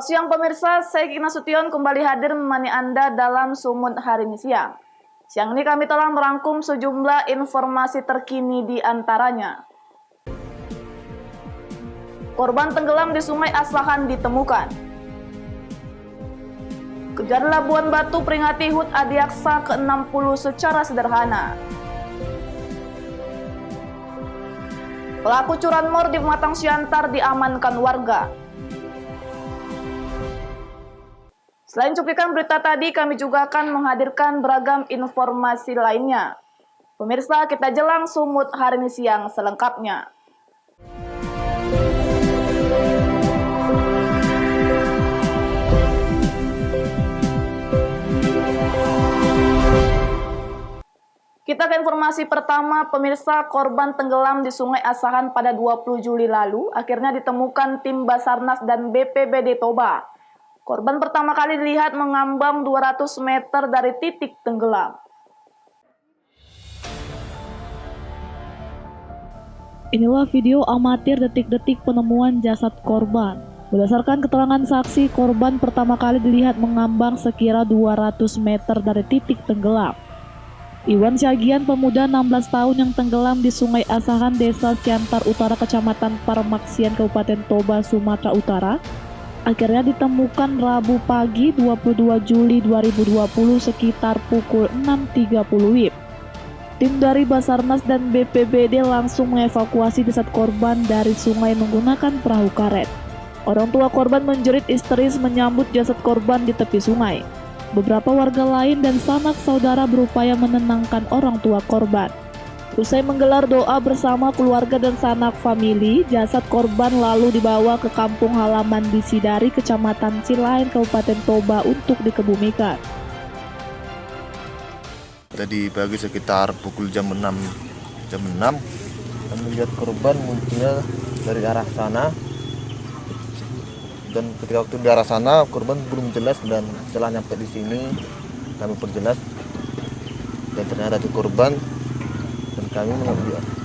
Selamat siang pemirsa, saya Kiki Nasution kembali hadir menemani Anda dalam Sumut hari ini siang. Siang ini kami telah merangkum sejumlah informasi terkini di antaranya. Korban tenggelam di Sungai Asahan ditemukan. Kejar Labuan Batu peringati HUT Adiaksa ke-60 secara sederhana. Pelaku curanmor di Pematang Siantar diamankan warga. Selain cuplikan berita tadi, kami juga akan menghadirkan beragam informasi lainnya. Pemirsa, kita jelang Sumut hari ini siang selengkapnya. Kita ke informasi pertama, pemirsa. Korban tenggelam di Sungai Asahan pada 20 Juli lalu akhirnya ditemukan tim Basarnas dan BPBD Toba. Korban pertama kali dilihat mengambang 200 meter dari titik tenggelam. Inilah video amatir detik-detik penemuan jasad korban. Berdasarkan keterangan saksi, korban pertama kali dilihat mengambang sekira 200 meter dari titik tenggelam. Iwan Syagian, pemuda 16 tahun yang tenggelam di Sungai Asahan, Desa Siantar Utara, Kecamatan Parmaksian, Kabupaten Toba, Sumatera Utara, akhirnya ditemukan Rabu pagi 22 Juli 2020 sekitar pukul 6.30 WIB. Tim dari Basarnas dan BPBD langsung mengevakuasi jasad korban dari sungai menggunakan perahu karet. Orang tua korban menjerit histeris menyambut jasad korban di tepi sungai. Beberapa warga lain dan sanak saudara berupaya menenangkan orang tua korban. Usai menggelar doa bersama keluarga dan sanak famili, jasad korban lalu dibawa ke kampung halaman di Sidari, Kecamatan Cilain, Kabupaten Toba untuk dikebumikan. Tadi pagi sekitar pukul jam 6 kami lihat korban munculnya dari arah sana, dan ketika waktu di arah sana korban belum jelas, dan setelah nyampe di sini kami perjelas dan ternyata itu korban, dan kami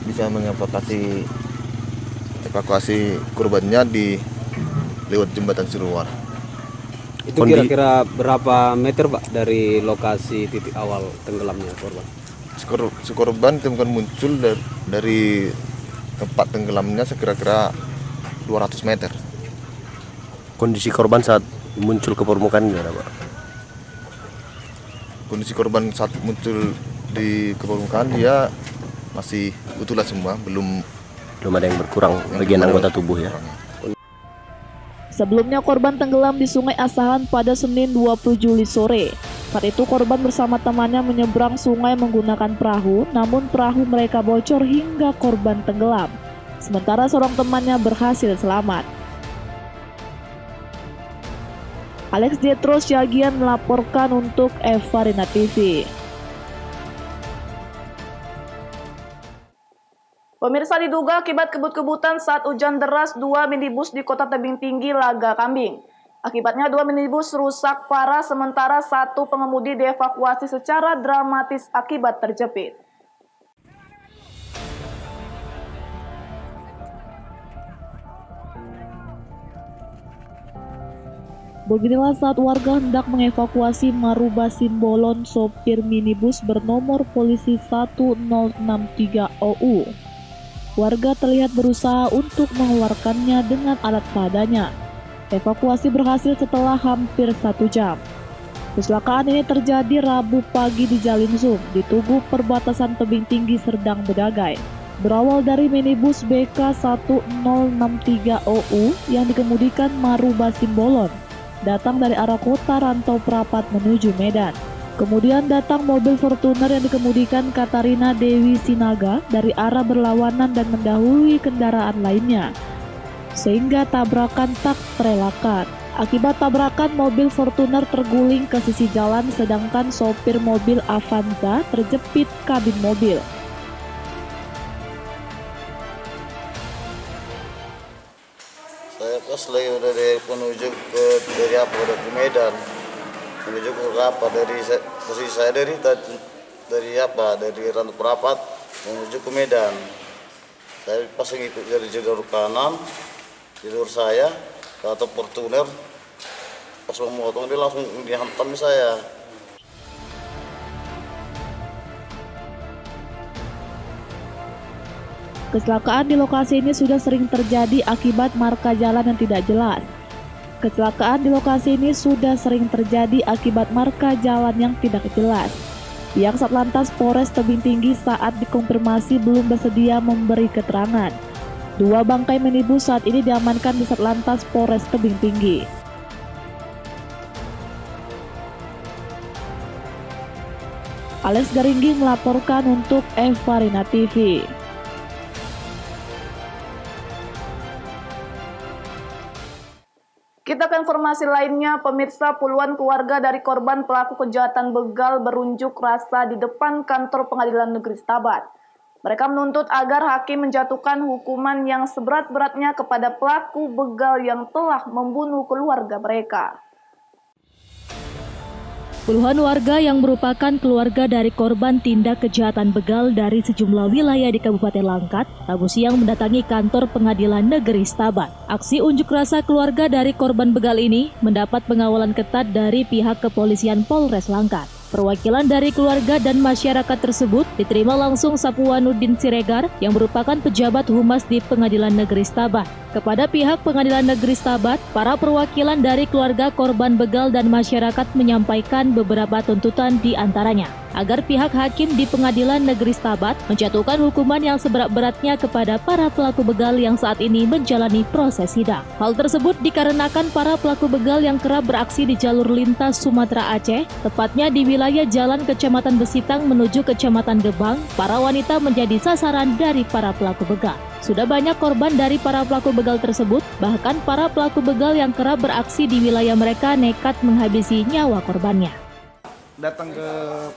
bisa mengevakuasi korbannya di lewat jembatan Siluar. Itu kira-kira berapa meter Pak dari lokasi titik awal tenggelamnya korban? Korban ditemukan muncul dari tempat tenggelamnya sekira-kira 200 meter. Kondisi korban saat muncul ke permukaan gimana Pak? Kondisi korban saat muncul di permukaan dia masih utuhlah semua, belum ada yang berkurang bagian anggota tubuh ya. Sebelumnya korban tenggelam di Sungai Asahan pada Senin 20 Juli sore. Saat itu korban bersama temannya menyeberang sungai menggunakan perahu, namun perahu mereka bocor hingga korban tenggelam. Sementara seorang temannya berhasil selamat. Alex Jetro Syagian melaporkan untuk Evarina TV. Pemirsa, diduga akibat kebut-kebutan saat hujan deras 2 minibus di Kota Tebing Tinggi Laga Kambing. Akibatnya 2 minibus rusak parah, sementara 1 pengemudi dievakuasi secara dramatis akibat terjepit. Beginilah saat warga hendak mengevakuasi Maruba Simbolon, sopir minibus bernomor polisi 1063 OU. Warga terlihat berusaha untuk mengeluarkannya dengan alat seadanya. Evakuasi berhasil setelah hampir 1 jam. Kecelakaan ini terjadi Rabu pagi di Jalinsum, di Tugu perbatasan Tebing Tinggi Serdang Bedagai. Berawal dari minibus BK 1063 OU yang dikemudikan Maruba Simbolon, datang dari arah kota Rantau Prapat menuju Medan. Kemudian datang mobil Fortuner yang dikemudikan Katarina Dewi Sinaga dari arah berlawanan dan mendahului kendaraan lainnya, sehingga tabrakan tak terelakkan. Akibat tabrakan, mobil Fortuner terguling ke sisi jalan, sedangkan sopir mobil Avanza terjepit kabin mobil. Saya pas lagi dari menuju ke Medan, menuju ke Rapa, dari posisi saya dari Rantau Prapat menuju ke Medan. Saya pas ngikut dari jalur kanan, jalur saya ke atas Fortuner Pas mau motong dia langsung dihantam saya. Kecelakaan di lokasi ini sudah sering terjadi akibat marka jalan yang tidak jelas. Kecelakaan di lokasi ini sudah sering terjadi akibat marka jalan yang tidak jelas. Pihak Satlantas Polres Tebing Tinggi saat dikonfirmasi belum bersedia memberi keterangan. 2 bangkai minibus saat ini diamankan di Satlantas Polres Tebing Tinggi. Alex Garinggi melaporkan untuk Evarina TV. Kita ke informasi lainnya, pemirsa, puluhan keluarga dari korban pelaku kejahatan begal berunjuk rasa di depan kantor Pengadilan Negeri Stabat. Mereka menuntut agar hakim menjatuhkan hukuman yang seberat-beratnya kepada pelaku begal yang telah membunuh keluarga mereka. Puluhan warga yang merupakan keluarga dari korban tindak kejahatan begal dari sejumlah wilayah di Kabupaten Langkat, Rabu siang mendatangi kantor Pengadilan Negeri Stabat. Aksi unjuk rasa keluarga dari korban begal ini mendapat pengawalan ketat dari pihak kepolisian Polres Langkat. Perwakilan dari keluarga dan masyarakat tersebut diterima langsung Sapuanuddin Siregar yang merupakan pejabat humas di Pengadilan Negeri Stabat. Kepada pihak Pengadilan Negeri Stabat, para perwakilan dari keluarga korban begal dan masyarakat menyampaikan beberapa tuntutan di antaranya agar pihak hakim di Pengadilan Negeri Stabat menjatuhkan hukuman yang seberat-beratnya kepada para pelaku begal yang saat ini menjalani proses sidang. Hal tersebut dikarenakan para pelaku begal yang kerap beraksi di jalur lintas Sumatera Aceh, tepatnya di wilayah Jalan Kecamatan Besitang menuju Kecamatan Gebang. Para wanita menjadi sasaran dari para pelaku begal. Sudah banyak korban dari para pelaku begal tersebut, bahkan para pelaku begal yang kerap beraksi di wilayah mereka nekat menghabisi nyawa korbannya. Datang ke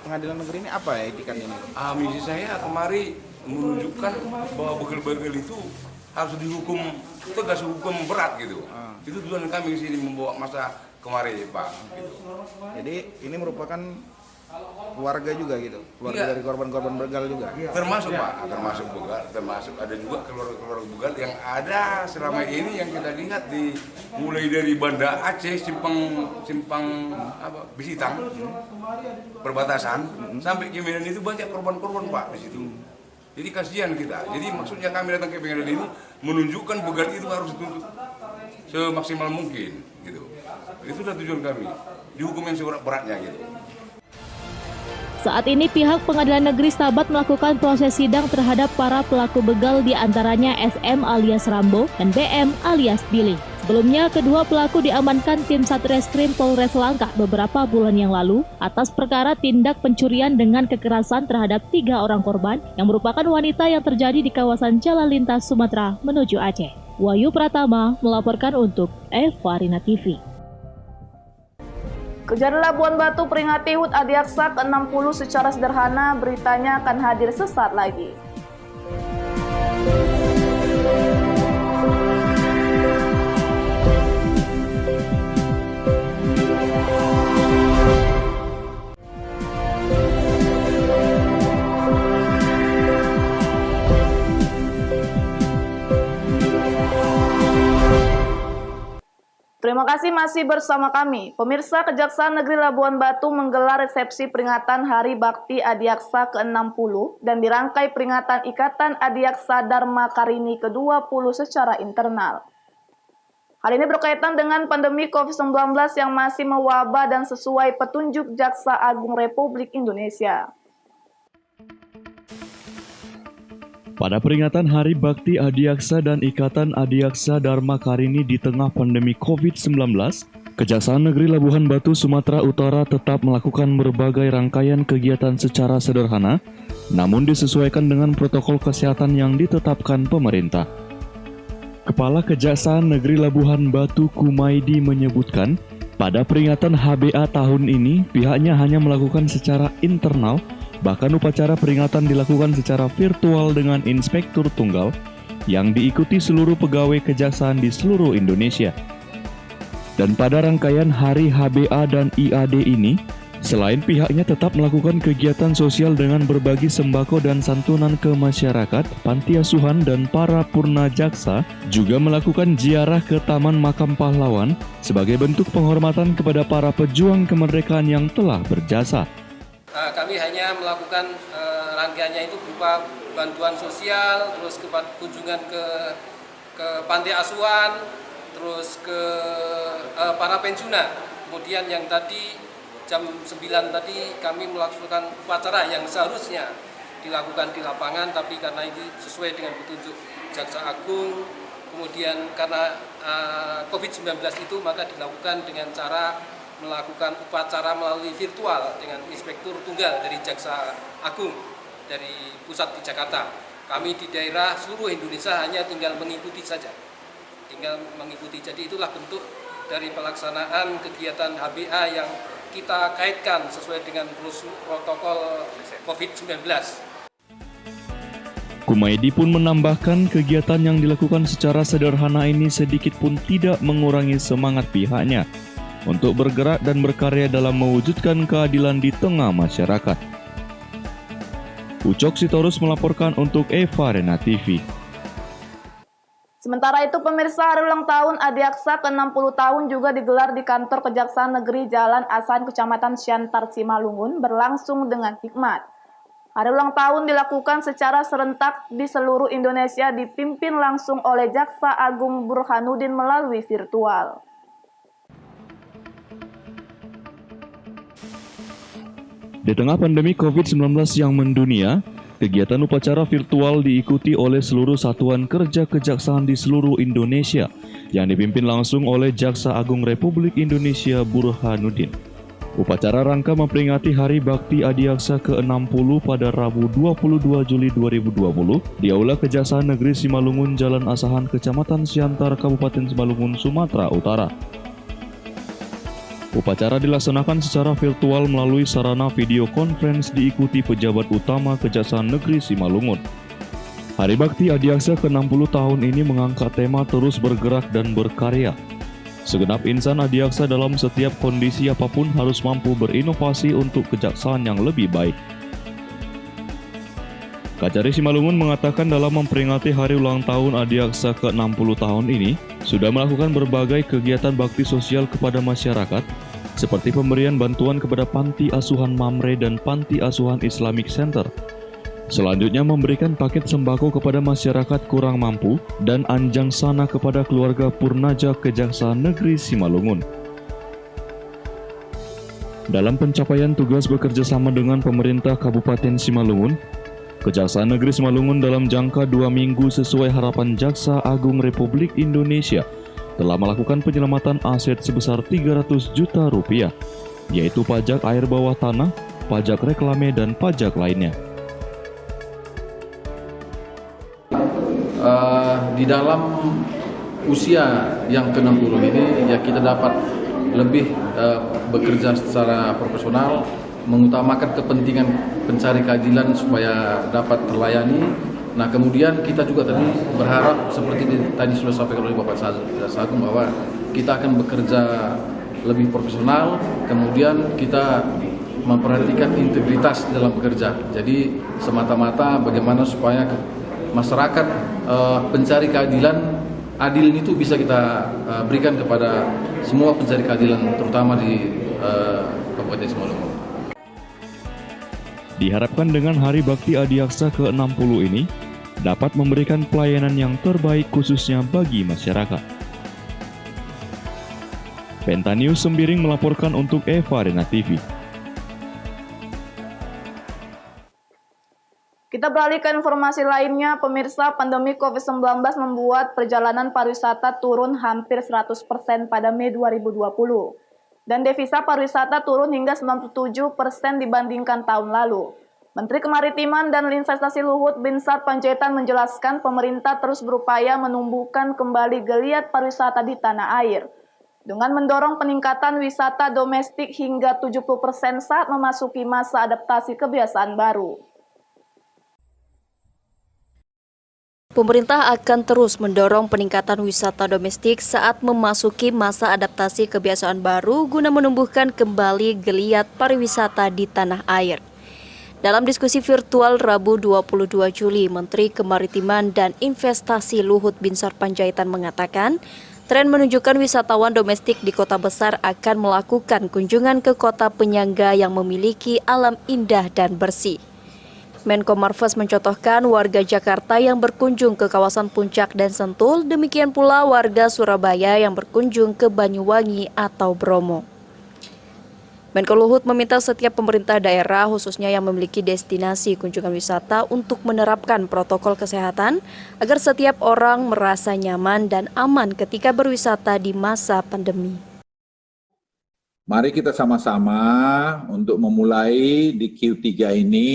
pengadilan negeri ini apa ya etikan ini? Misi saya kemari menunjukkan bahwa begal-begal itu harus dihukum tegas, hukum berat gitu. Itu tujuan kami di sini membawa masa kemari, Pak. Gitu. Jadi ini merupakan keluarga juga gitu, keluarga dari korban-korban begal juga. Termasuk Pak, termasuk begal, termasuk ada juga keluarga-keluarga begal yang ada selama ini yang kita lihat di mulai dari Banda Aceh, simpang Besitang, perbatasan sampai ke Medan itu banyak korban-korban Pak di situ. Jadi kasihan kita. Jadi maksudnya kami datang ke Medan ini menunjukkan begal itu harus dituntut semaksimal mungkin gitu. Itulah tujuan kami, dihukum yang seberat-beratnya gitu. Saat ini pihak Pengadilan Negeri Stabat melakukan proses sidang terhadap para pelaku begal di antaranya SM alias Rambo dan BM alias Billy. Sebelumnya, kedua pelaku diamankan tim Satreskrim Polres Langkat beberapa bulan yang lalu atas perkara tindak pencurian dengan kekerasan terhadap 3 orang korban yang merupakan wanita yang terjadi di kawasan Jalan Lintas Sumatera menuju Aceh. Wahyu Pratama melaporkan untuk Evarina TV. Kejari Labuan Batu peringati HUT Adiaksa ke-60 secara sederhana, beritanya akan hadir sesaat lagi. Terima kasih masih bersama kami. Pemirsa, Kejaksaan Negeri Labuan Batu menggelar resepsi peringatan Hari Bakti Adiaksa ke-60 dan dirangkai peringatan Ikatan Adiaksa Dharma Karini ke-20 secara internal. Hal ini berkaitan dengan pandemi COVID-19 yang masih mewabah dan sesuai petunjuk Jaksa Agung Republik Indonesia. Pada peringatan Hari Bakti Adiaksa dan Ikatan Adiaksa Dharma Karini di tengah pandemi COVID-19, Kejaksaan Negeri Labuhan Batu, Sumatera Utara tetap melakukan berbagai rangkaian kegiatan secara sederhana, namun disesuaikan dengan protokol kesehatan yang ditetapkan pemerintah. Kepala Kejaksaan Negeri Labuhan Batu Kumaidi menyebutkan, pada peringatan HBA tahun ini pihaknya hanya melakukan secara internal. Bahkan upacara peringatan dilakukan secara virtual dengan inspektur tunggal yang diikuti seluruh pegawai kejaksaan di seluruh Indonesia. Dan pada rangkaian hari HBA dan IAD ini, Selain pihaknya tetap melakukan kegiatan sosial dengan berbagi sembako dan santunan ke masyarakat, panti asuhan dan para purna jaksa juga melakukan ziarah ke Taman Makam Pahlawan sebagai bentuk penghormatan kepada para pejuang kemerdekaan yang telah berjasa. Kami hanya melakukan rangkaiannya itu berupa bantuan sosial, terus kunjungan ke panti asuhan, terus ke para pensiunan. Kemudian yang tadi jam 9 tadi kami melakukan upacara yang seharusnya dilakukan di lapangan, tapi karena ini sesuai dengan petunjuk Jaksa Agung, kemudian karena COVID-19 itu maka dilakukan dengan cara melakukan upacara melalui virtual dengan inspektur tunggal dari Jaksa Agung dari pusat di Jakarta. Kami di daerah seluruh Indonesia hanya tinggal mengikuti saja. Jadi itulah bentuk dari pelaksanaan kegiatan HBA yang kita kaitkan sesuai dengan protokol COVID-19. Kumaidi pun menambahkan kegiatan yang dilakukan secara sederhana ini sedikit pun tidak mengurangi semangat pihaknya untuk bergerak dan berkarya dalam mewujudkan keadilan di tengah masyarakat. Ucok Sitorus melaporkan untuk Eva Rena TV. Sementara itu, pemirsa, hari ulang tahun Adiaksa ke-60 tahun juga digelar di kantor Kejaksaan Negeri Jalan Asahan, Kecamatan Siantar, Simalungun, berlangsung dengan hikmat. Hari ulang tahun dilakukan secara serentak di seluruh Indonesia, dipimpin langsung oleh Jaksa Agung Burhanuddin melalui virtual. Di tengah pandemi COVID-19 yang mendunia, kegiatan upacara virtual diikuti oleh seluruh satuan kerja kejaksaan di seluruh Indonesia yang dipimpin langsung oleh Jaksa Agung Republik Indonesia Burhanuddin. Upacara rangka memperingati Hari Bakti Adiaksa ke-60 pada Rabu 22 Juli 2020 di Aula Kejaksaan Negeri Simalungun, Jalan Asahan, Kecamatan Siantar, Kabupaten Simalungun, Sumatera Utara. Upacara dilaksanakan secara virtual melalui sarana video conference diikuti pejabat utama Kejaksaan Negeri Simalungun. Hari Bakti Adiaksa ke-60 tahun ini mengangkat tema terus bergerak dan berkarya. Segenap insan Adiaksa dalam setiap kondisi apapun harus mampu berinovasi untuk kejaksaan yang lebih baik. Kajari Simalungun mengatakan dalam memperingati hari ulang tahun Adiaksa ke-60 tahun ini, sudah melakukan berbagai kegiatan bakti sosial kepada masyarakat, seperti pemberian bantuan kepada Panti Asuhan Mamre dan Panti Asuhan Islamic Center. Selanjutnya memberikan paket sembako kepada masyarakat kurang mampu dan anjang sana kepada keluarga Purnaja Kejaksaan Negeri Simalungun. Dalam pencapaian tugas bekerja sama dengan pemerintah Kabupaten Simalungun, Kejaksaan Negeri Simalungun dalam jangka 2 minggu sesuai harapan Jaksa Agung Republik Indonesia telah melakukan penyelamatan aset sebesar 300 juta rupiah, yaitu pajak air bawah tanah, pajak reklame, dan pajak lainnya. Di dalam usia yang ke-60 ini, ya kita dapat lebih bekerja secara profesional, mengutamakan kepentingan pencari keadilan supaya dapat terlayani. Nah, kemudian kita juga tadi berharap seperti tadi sudah disampaikan oleh Bapak Jaksa Agung bahwa kita akan bekerja lebih profesional, kemudian kita memperhatikan integritas dalam bekerja. Jadi semata-mata bagaimana supaya masyarakat pencari keadilan adil itu bisa kita berikan kepada semua pencari keadilan, terutama di Kabupaten Simalungun. Diharapkan dengan Hari Bakti Adiaksa ke-60 ini dapat memberikan pelayanan yang terbaik khususnya bagi masyarakat. Penta News Sembiring melaporkan untuk Eva Rena TV. Kita beralih ke informasi lainnya, pemirsa. Pandemi COVID-19 membuat perjalanan pariwisata turun hampir 100% pada Mei 2020. Dan devisa pariwisata turun hingga 97% dibandingkan tahun lalu. Menteri Kemaritiman dan Investasi Luhut Binsar Panjaitan menjelaskan pemerintah terus berupaya menumbuhkan kembali geliat pariwisata di tanah air, dengan mendorong peningkatan wisata domestik hingga 70% saat memasuki masa adaptasi kebiasaan baru. Pemerintah akan terus mendorong peningkatan wisata domestik saat memasuki masa adaptasi kebiasaan baru guna menumbuhkan kembali geliat pariwisata di tanah air. Dalam diskusi virtual Rabu 22 Juli, Menteri Kemaritiman dan Investasi Luhut Binsar Panjaitan mengatakan, tren menunjukkan wisatawan domestik di kota besar akan melakukan kunjungan ke kota penyangga yang memiliki alam indah dan bersih. Menko Marves mencontohkan warga Jakarta yang berkunjung ke kawasan Puncak dan Sentul, demikian pula warga Surabaya yang berkunjung ke Banyuwangi atau Bromo. Menko Luhut meminta setiap pemerintah daerah, khususnya yang memiliki destinasi kunjungan wisata, untuk menerapkan protokol kesehatan agar setiap orang merasa nyaman dan aman ketika berwisata di masa pandemi. Mari kita sama-sama untuk memulai di Q3 ini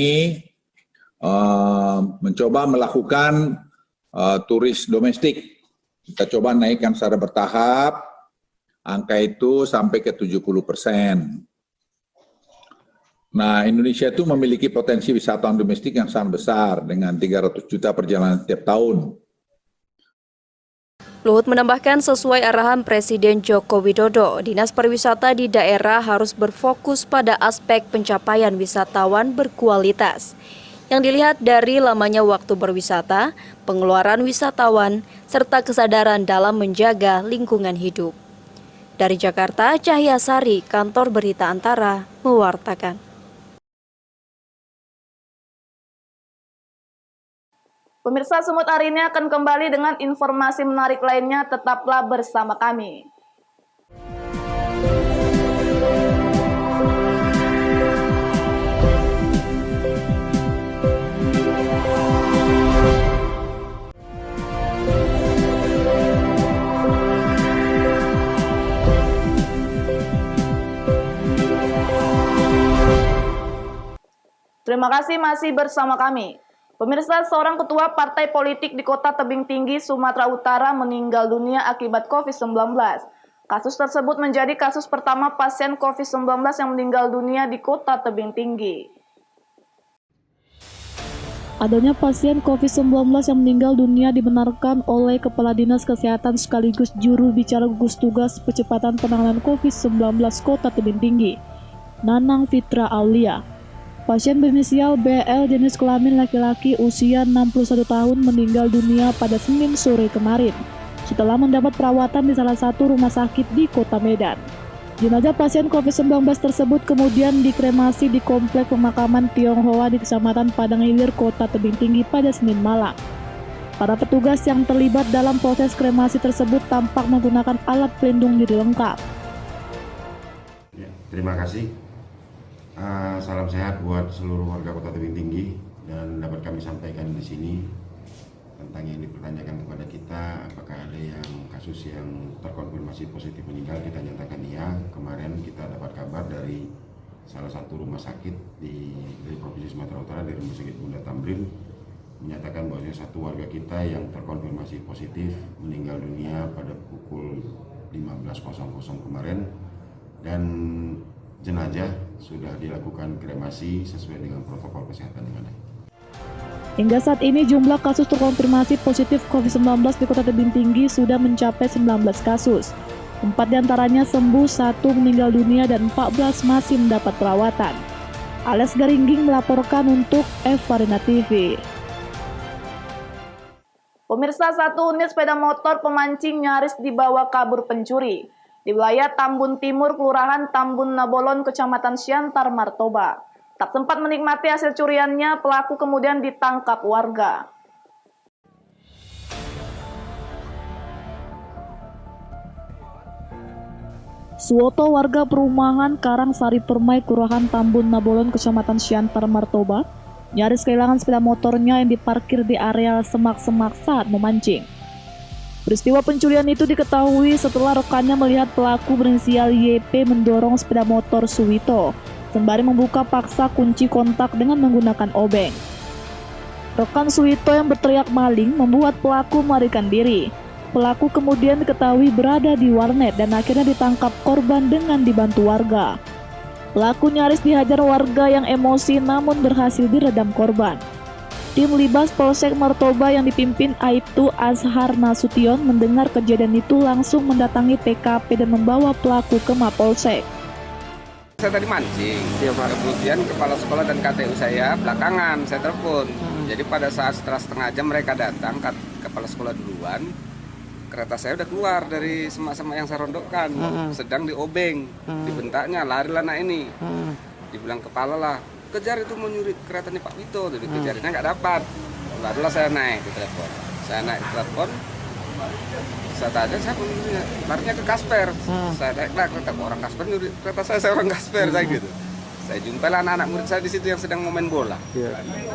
mencoba melakukan turis domestik. Kita coba naikkan secara bertahap, angka itu sampai ke 70%. Nah, Indonesia itu memiliki potensi wisatawan domestik yang sangat besar dengan 300 juta perjalanan setiap tahun. Luhut menambahkan sesuai arahan Presiden Joko Widodo, Dinas Pariwisata di daerah harus berfokus pada aspek pencapaian wisatawan berkualitas. Yang dilihat dari lamanya waktu berwisata, pengeluaran wisatawan, serta kesadaran dalam menjaga lingkungan hidup. Dari Jakarta, Cahya Sari, Kantor Berita Antara, mewartakan. Pemirsa, Sumut hari ini akan kembali dengan informasi menarik lainnya. Tetaplah bersama kami. Terima kasih masih bersama kami. Pemirsa, seorang ketua partai politik di Kota Tebing Tinggi, Sumatera Utara meninggal dunia akibat COVID-19. Kasus tersebut menjadi kasus pertama pasien COVID-19 yang meninggal dunia di Kota Tebing Tinggi. Adanya pasien COVID-19 yang meninggal dunia dibenarkan oleh Kepala Dinas Kesehatan sekaligus juru bicara gugus tugas percepatan penanganan COVID-19 Kota Tebing Tinggi, Nanang Fitra Aulia. Pasien berinisial BL jenis kelamin laki-laki usia 61 tahun meninggal dunia pada Senin sore kemarin setelah mendapat perawatan di salah satu rumah sakit di Kota Medan. Jenazah pasien COVID-19 tersebut kemudian dikremasi di Komplek Pemakaman Tionghoa di Kecamatan Padang Ilir, Kota Tebing Tinggi pada Senin malam. Para petugas yang terlibat dalam proses kremasi tersebut tampak menggunakan alat pelindung diri lengkap. Ya, terima kasih. Salam sehat buat seluruh warga Kota Tebing Tinggi, dan dapat kami sampaikan di sini tentang yang dipertanyakan kepada kita, apakah ada yang kasus yang terkonfirmasi positif meninggal. Kita nyatakan iya. Kemarin kita dapat kabar dari salah satu rumah sakit dari Provinsi Sumatera Utara, dari Rumah Sakit Bunda Tamrin, menyatakan bahwa satu warga kita yang terkonfirmasi positif meninggal dunia pada pukul 15.00 kemarin, dan jenazah sudah dilakukan kremasi sesuai dengan protokol kesehatan yang ada. Hingga saat ini jumlah kasus terkonfirmasi positif COVID-19 di Kota Tebing Tinggi sudah mencapai 19 kasus. 4 diantaranya sembuh, 1 meninggal dunia, dan 14 masih mendapat perawatan. Ales Garingging melaporkan untuk F-Arena TV. Pemirsa, satu unit sepeda motor pemancing nyaris dibawa kabur pencuri di wilayah Tambun Timur, Kelurahan Tambun Nabolon, Kecamatan Siantar, Martoba. Tak sempat menikmati hasil curiannya, pelaku kemudian ditangkap warga. Suwoto, warga perumahan Karangsari Permai, Kelurahan Tambun Nabolon, Kecamatan Siantar, Martoba, nyaris kehilangan sepeda motornya yang diparkir di areal semak-semak saat memancing. Peristiwa pencurian itu diketahui setelah rekannya melihat pelaku berinisial YP mendorong sepeda motor Suwito, sembari membuka paksa kunci kontak dengan menggunakan obeng. Rekan Suwito yang berteriak maling membuat pelaku melarikan diri. Pelaku kemudian diketahui berada di warnet dan akhirnya ditangkap korban dengan dibantu warga. Pelaku nyaris dihajar warga yang emosi namun berhasil diredam korban. Tim Libas Polsek Martoba yang dipimpin Aibtu Azhar Nasution mendengar kejadian itu langsung mendatangi TKP dan membawa pelaku ke Mapolsek. Saya tadi mancing, kemudian kepala sekolah dan KTU saya belakangan, saya telepon. Jadi pada saat setelah setengah jam mereka datang, kepala sekolah duluan, kereta saya udah keluar dari semak-semak yang saya rondokkan, sedang diobeng, dibentaknya, larilah anak ini. Dibilang kepala lah, kejar itu mau nyuri kereta nih Pak Wito, jadi kejarnya nggak dapat. Lalulah saya naik di telepon, saya tanya saya menyurinya, larinya ke Kasper. Saya naiklah kereta orang Kasper nyuri kereta saya orang Kasper saya gitu. Saya jumpailah anak-anak murid saya di situ yang sedang main bola.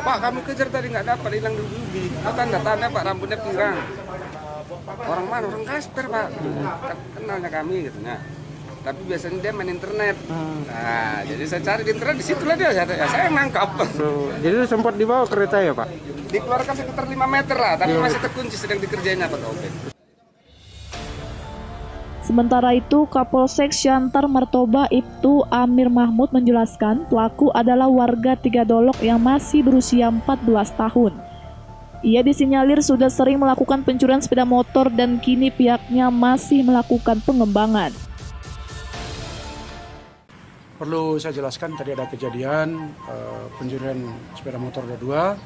Pak, kami kejar tadi nggak dapat, hilang di tanda-tanda Pak, rambutnya pirang. Orang mana? Orang Kasper Pak. Kenalnya kami gitu. Tapi biasanya dia main internet. Nah, jadi saya cari di internet, di situlah dia. Saya nangkap. Jadi sempat dibawa kereta ya Pak? Dikeluarkan sekitar 5 meter lah, tapi masih terkunci, sedang dikerjain apa obeng. Sementara itu, Kapolsek Syantar Martoba Ibtu Amir Mahmud menjelaskan pelaku adalah warga Tigadolok yang masih berusia 14 tahun. Ia disinyalir sudah sering melakukan pencurian sepeda motor dan kini pihaknya masih melakukan pengembangan. Perlu saya jelaskan, tadi ada kejadian pencurian sepeda motor roda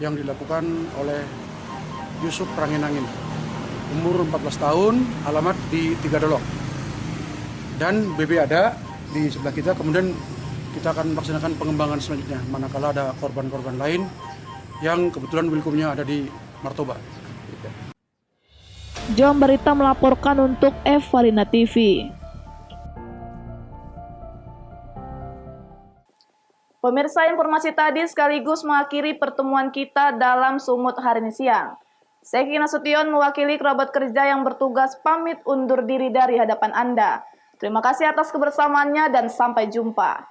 2 yang dilakukan oleh Yusuf Ranginangin, umur 14 tahun, alamat di Tigadolok. Dan BB ada di sebelah kita, kemudian kita akan melaksanakan pengembangan selanjutnya, manakala ada korban-korban lain yang kebetulan wilkumnya ada di Martoba. Jom Berita melaporkan untuk Evalina TV. Pemirsa, informasi tadi sekaligus mengakhiri pertemuan kita dalam Sumut hari ini siang. Saya Kina Sution mewakili kerabat kerja yang bertugas pamit undur diri dari hadapan Anda. Terima kasih atas kebersamaannya dan sampai jumpa.